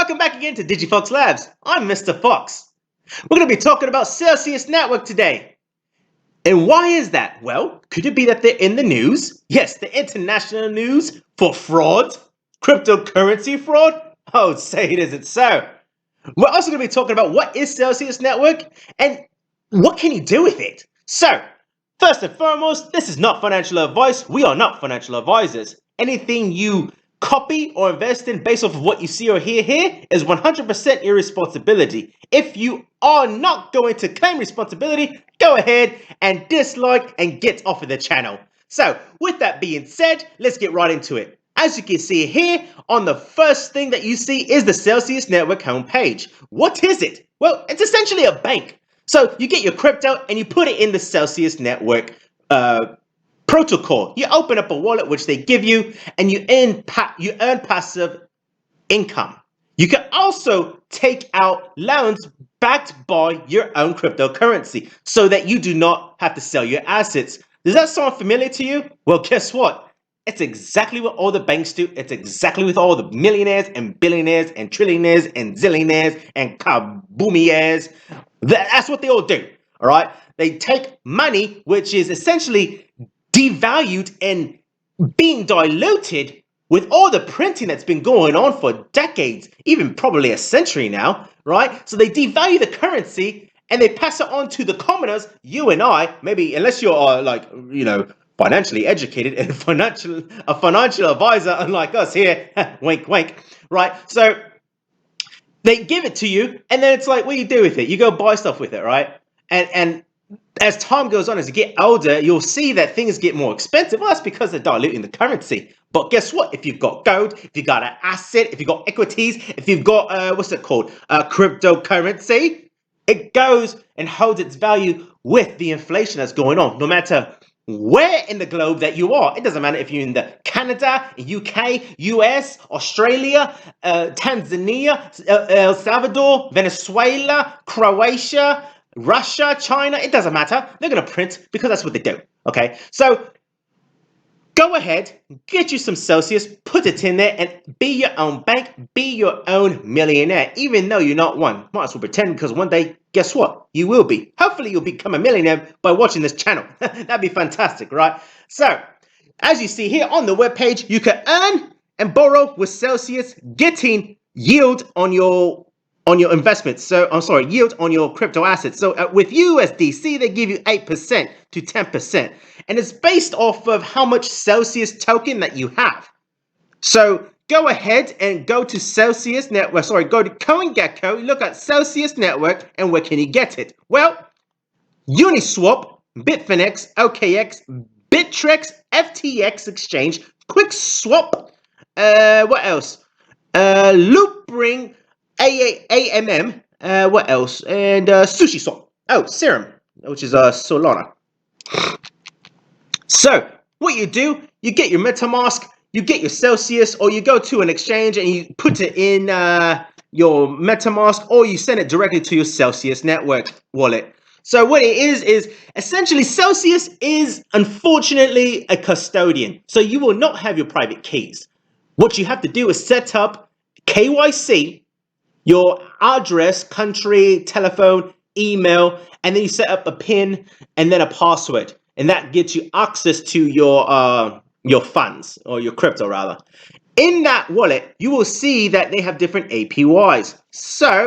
Welcome back again to DigiFox Labs. I'm Mr. Fox. We're going to be talking about Celsius Network today. And why is that? Well, could it be that they're in the news? Yes, the international news for fraud, cryptocurrency fraud? Oh, say it isn't so. We're also going to be talking about what is Celsius Network and what can you do with it. So, first and foremost, this is not financial advice. We are not financial advisors. Anything you copy or invest in based off of what you see or hear here is 100% irresponsibility. If you are not going to claim responsibility, go ahead and dislike and get off of the channel. So, with that being said, let's get right into it. As you can see here, on the first thing that you see is the Celsius Network homepage. What is it? Well, it's essentially a bank. So you get your crypto and you put it in the Celsius Network protocol. You open up a wallet, which they give you, and you earn passive income. You can also take out loans backed by your own cryptocurrency so that you do not have to sell your assets. Does that sound familiar to you? Well, guess what? It's exactly what all the banks do. It's exactly what all the millionaires and billionaires and trillionaires and zillionaires and kaboomiers. That's what they all do. All right. They take money, which is essentially devalued and being diluted with all the printing that's been going on for decades, even probably a century now. Right. So they devalue the currency and they pass it on to the commoners, you and I, maybe unless you're financially educated and a financial advisor, unlike us here, wink, wink, right? So they give it to you, and then it's like, what do you do with it? You go buy stuff with it, right? And as time goes on, as you get older, you'll see that things get more expensive. Well, that's because they're diluting the currency. But guess what? If you've got gold, if you've got an asset, if you've got equities, if you've got, cryptocurrency, it goes and holds its value with the inflation that's going on, no matter where in the globe that you are. It doesn't matter if you're in the Canada, UK, US, Australia, Tanzania, El Salvador, Venezuela, Croatia, Russia, China. It doesn't matter. They're going to print because that's what they do. Okay, so go ahead, get you some Celsius, put it in there, and be your own bank, be your own millionaire, even though you're not one. Might as well pretend, because one day, guess what? You will be. Hopefully, you'll become a millionaire by watching this channel. That'd be fantastic, right? So, as you see here on the webpage, you can earn and borrow with Celsius, getting yield on your investments. So, I'm sorry, yield on your crypto assets. So, with USDC, they give you 8% to 10%. And it's based off of how much Celsius token that you have. So go ahead and go to Celsius Network. Sorry, go to CoinGecko. Look at Celsius Network, and where can you get it? Well, Uniswap, Bitfinex, OKX, Bittrex, FTX Exchange, QuickSwap. What else? Loopring, AMM. What else? And SushiSwap. Oh, Serum, which is Solana. So, what you do, you get your MetaMask, you get your Celsius, or you go to an exchange and you put it in your MetaMask, or you send it directly to your Celsius Network wallet. So what it is essentially Celsius is, unfortunately, a custodian. So you will not have your private keys. What you have to do is set up KYC, your address, country, telephone, email, and then you set up a PIN and then a password. And that gets you access to your funds, or your crypto rather. In that wallet, you will see that they have different APYs. So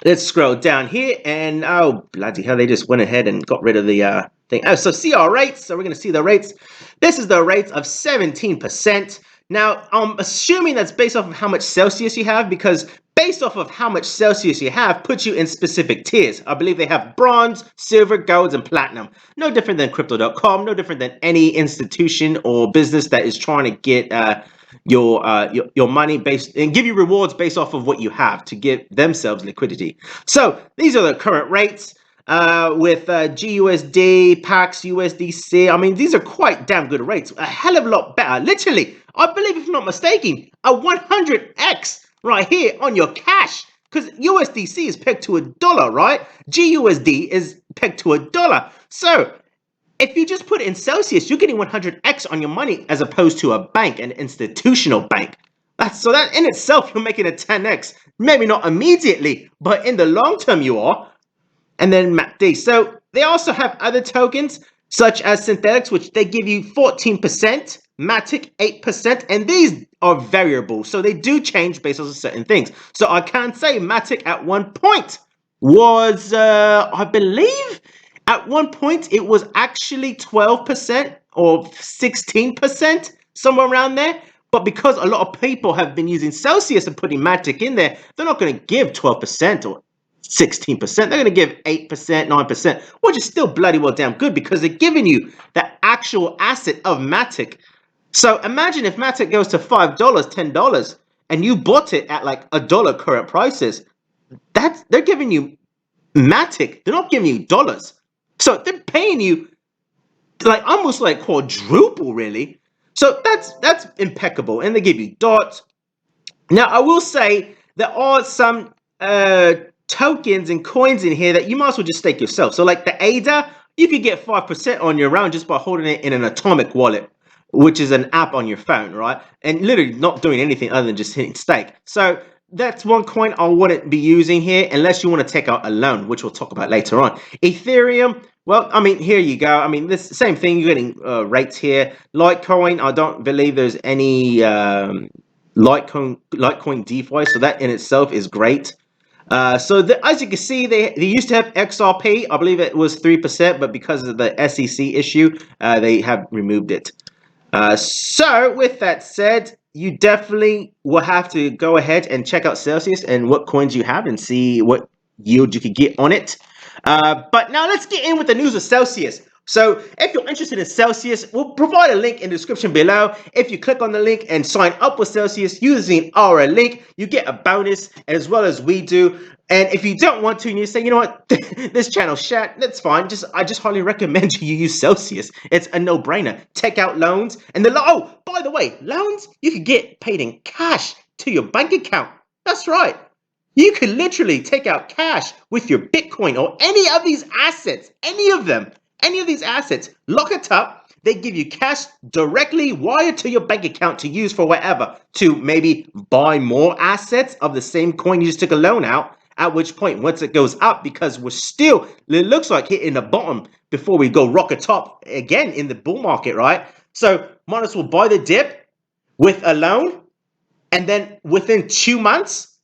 let's scroll down here, and oh bloody hell, they just went ahead and got rid of the thing. Oh, so see our rates. So we're going to see the rates. This is the rates of 17%. Now, I'm assuming that's based off of how much Celsius you have, because based off of how much Celsius you have puts you in specific tiers. I believe they have bronze, silver, gold, and platinum. No different than crypto.com, no different than any institution or business that is trying to get your money based and give you rewards based off of what you have to give themselves liquidity. So these are the current rates with GUSD, PAX, USDC. I mean, these are quite damn good rates. A hell of a lot better. Literally, I believe, if I'm not mistaken, a 100x right here on your cash, because USDC is pegged to $1, right? GUSD is pegged to $1. So if you just put it in Celsius, you're getting 100x on your money, as opposed to a bank, an institutional bank. So that in itself, you're making a 10x. Maybe not immediately, but in the long term you are. And then MACD. So they also have other tokens, such as synthetics, which they give you 14%, MATIC 8%, and these are variable. So they do change based on certain things. So I can say MATIC at one point was, I believe, at one point it was actually 12% or 16%, somewhere around there. But because a lot of people have been using Celsius and putting MATIC in there, they're not going to give 12% or 16%. They're going to give 8%, 9%, which is still bloody well damn good because they're giving you the actual asset of MATIC. So imagine if MATIC goes to $5, $10, and you bought it at like $1 current prices. They're giving you MATIC. They're not giving you dollars. So they're paying you like almost like quadruple, really. So that's impeccable, and they give you dots. Now I will say there are some tokens and coins in here that you might as well just stake yourself. So like the ADA, you could get 5% on your round just by holding it in an Atomic wallet, which is an app on your phone, right? And literally not doing anything other than just hitting stake. So that's one coin I wouldn't be using here unless you want to take out a loan, which we'll talk about later on. Ethereum, well, I mean, here you go. I mean, this same thing, you're getting rates here. Litecoin, I don't believe there's any Litecoin DeFi, so that in itself is great. So as you can see, they used to have XRP. I believe it was 3%, but because of the SEC issue, they have removed it. So with that said, you definitely will have to go ahead and check out Celsius and what coins you have and see what yield you could get on it. But now let's get in with the news of Celsius. So if you're interested in Celsius, we'll provide a link in the description below. If you click on the link and sign up with Celsius using our link, you get a bonus as well as we do. And if you don't want to and you say, you know what, this channel shat, that's fine. I just highly recommend you use Celsius. It's a no-brainer. Take out loans. And oh, by the way, loans, you could get paid in cash to your bank account. That's right. You could literally take out cash with your Bitcoin or any of these assets, any of these assets, lock it up. They give you cash directly wired to your bank account to use for whatever, to maybe buy more assets of the same coin you just took a loan out. At which point, once it goes up, because we're still, it looks like hitting the bottom before we go rocket top again in the bull market, right? So might as well buy the dip with a loan, and then within 2 months,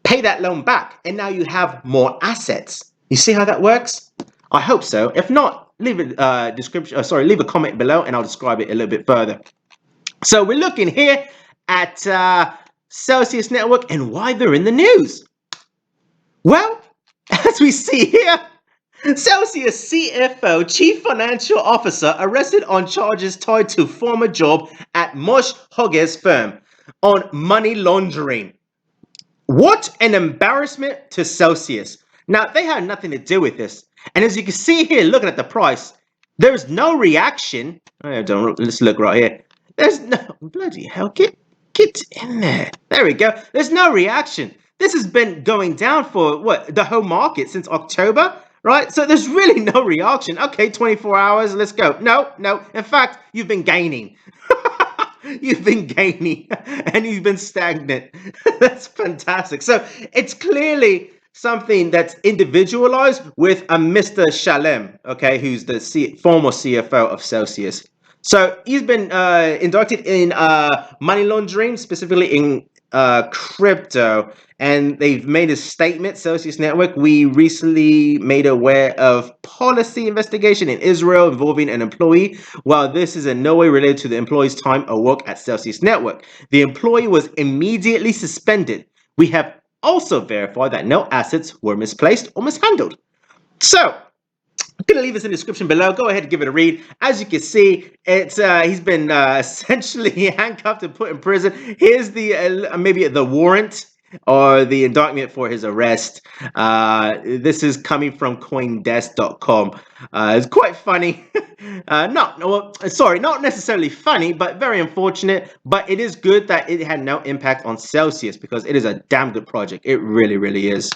pay that loan back, and now you have more assets. You see how that works? I hope so. If not, leave a leave a comment below, and I'll describe it a little bit further. So we're looking here at Celsius Network and why they're in the news. Well, as we see here, Celsius CFO, Chief Financial Officer, arrested on charges tied to former job at Mosh Hogge's firm on money laundering. What an embarrassment to Celsius. Now, they had nothing to do with this. And as you can see here, looking at the price, there's no reaction. Let's look right here. There's no, bloody hell, get in there. There we go. There's no reaction. This has been going down for, what, the whole market since October, right? So there's really no reaction. Okay, 24 hours, let's go. No. In fact, you've been gaining. You've been gaining and you've been stagnant. That's fantastic. So it's clearly something that's individualized with a Mr. Shalem, okay, who's the former CFO of Celsius. So he's been indicted in money laundering, specifically in crypto, and they've made a statement. Celsius Network, we recently made aware of policy investigation in Israel involving an employee. While this is in no way related to the employee's time or work at Celsius Network, the employee was immediately suspended. We have also verified that no assets were misplaced or mishandled. So I'm going to leave this in the description below. Go ahead and give it a read. As you can see, it's he's been essentially handcuffed and put in prison. Here's the maybe the warrant or the indictment for his arrest. This is coming from coindesk.com. It's quite funny. Not necessarily funny, but very unfortunate. But it is good that it had no impact on Celsius because it is a damn good project. It really, really is.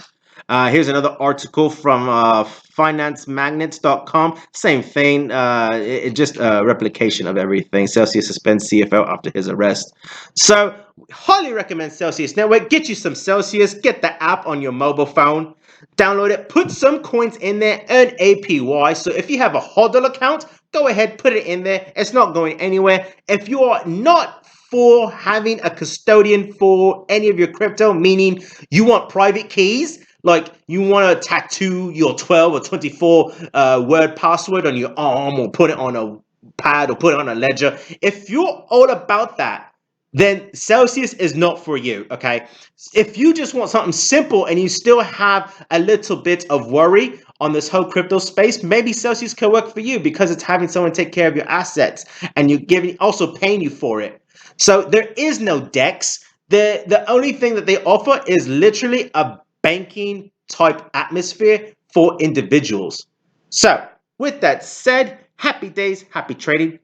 Here's another article from financemagnets.com. Same thing. It just a replication of everything. Celsius suspends CFO after his arrest. So, highly recommend Celsius Network. Get you some Celsius. Get the app on your mobile phone. Download it. Put some coins in there. Earn APY. So, if you have a hodl account, go ahead, put it in there. It's not going anywhere. If you are not for having a custodian for any of your crypto, meaning you want private keys, like you want to tattoo your 12 or 24 word password on your arm, or put it on a pad, or put it on a ledger. If you're all about that, then Celsius is not for you, okay? If you just want something simple and you still have a little bit of worry on this whole crypto space, maybe Celsius can work for you, because it's having someone take care of your assets and you're also paying you for it. So there is no DEX. The only thing that they offer is literally a banking type atmosphere for individuals. So with that said, happy days, happy trading.